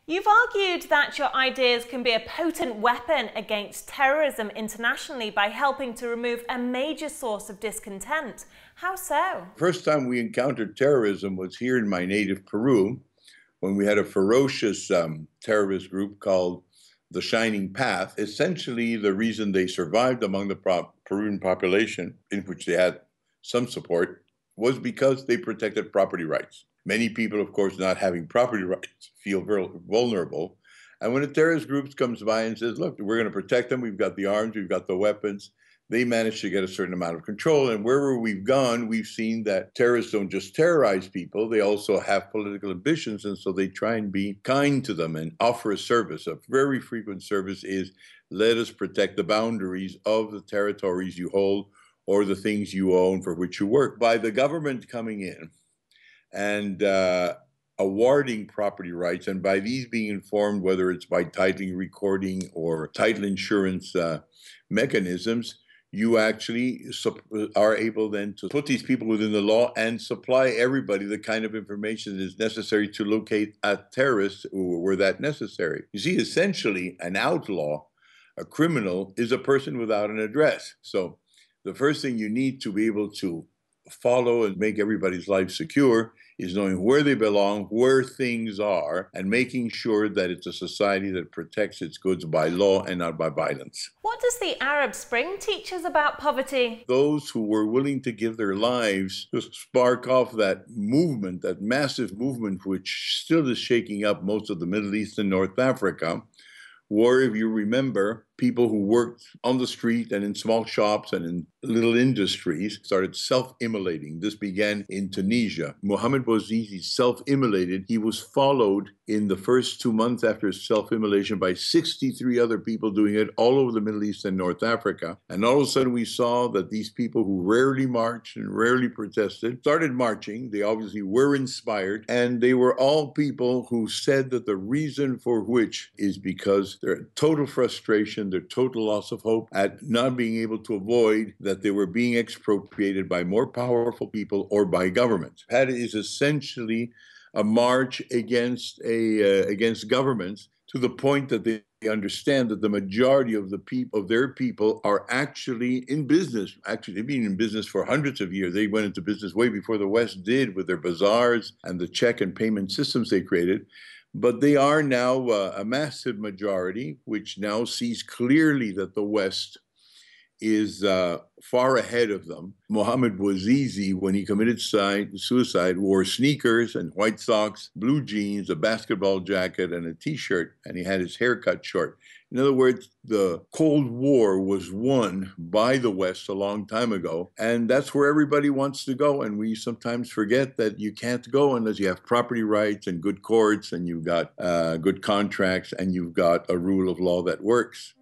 You've argued that your ideas can be a potent weapon against terrorism internationally by helping to remove a major source of discontent. How so? First time we encountered terrorism was here in my native Peru when we had a ferocious terrorist group called the Shining Path. Essentially, the reason they survived among the Peruvian population, in which they had some support, was because they protected property rights. Many people, of course, not having property rights, feel very vulnerable. And when a terrorist group comes by and says, look, we're going to protect them, we've got the arms, we've got the weapons, they manage to get a certain amount of control. And wherever we've gone, we've seen that terrorists don't just terrorize people, they also have political ambitions. And so they try and be kind to them and offer a service. A very frequent service is, let us protect the boundaries of the territories you hold or the things you own for which you work. By the government coming in and awarding property rights, and by these being informed, whether it's by titling, recording, or title insurance mechanisms, you actually are able then to put these people within the law and supply everybody the kind of information that is necessary to locate a terrorist were that necessary. You see, essentially, an outlaw, a criminal, is a person without an address. So the first thing you need to be able to follow and make everybody's life secure is knowing where they belong, where things are, and making sure that it's a society that protects its goods by law and not by violence. What does the Arab Spring teach us about poverty? Those who were willing to give their lives to spark off that movement, that massive movement, which still is shaking up most of the Middle East and North Africa, were, if you remember, people who worked on the street and in small shops and in little industries started self-immolating. This began in Tunisia. Mohammed Bouazizi self-immolated. He was followed in the first 2 months after his self-immolation by 63 other people doing it all over the Middle East and North Africa. And all of a sudden we saw that these people who rarely marched and rarely protested started marching. They obviously were inspired. And they were all people who said that the reason for which is because their total frustration, their total loss of hope at not being able to avoid that they were being expropriated by more powerful people or by governments. That is essentially a march against governments, to the point that they understand that the majority of their people are actually in business. Actually, they've been in business for hundreds of years. They went into business way before the West did, with their bazaars and the check and payment systems they created. But they are now a massive majority, which now sees clearly that the West is far ahead of them. Mohammed Bouazizi, when he committed suicide, wore sneakers and white socks, blue jeans, a basketball jacket, and a T-shirt, and he had his hair cut short. In other words, the Cold War was won by the West a long time ago, and that's where everybody wants to go. And we sometimes forget that you can't go unless you have property rights and good courts, and you've got good contracts, and you've got a rule of law that works.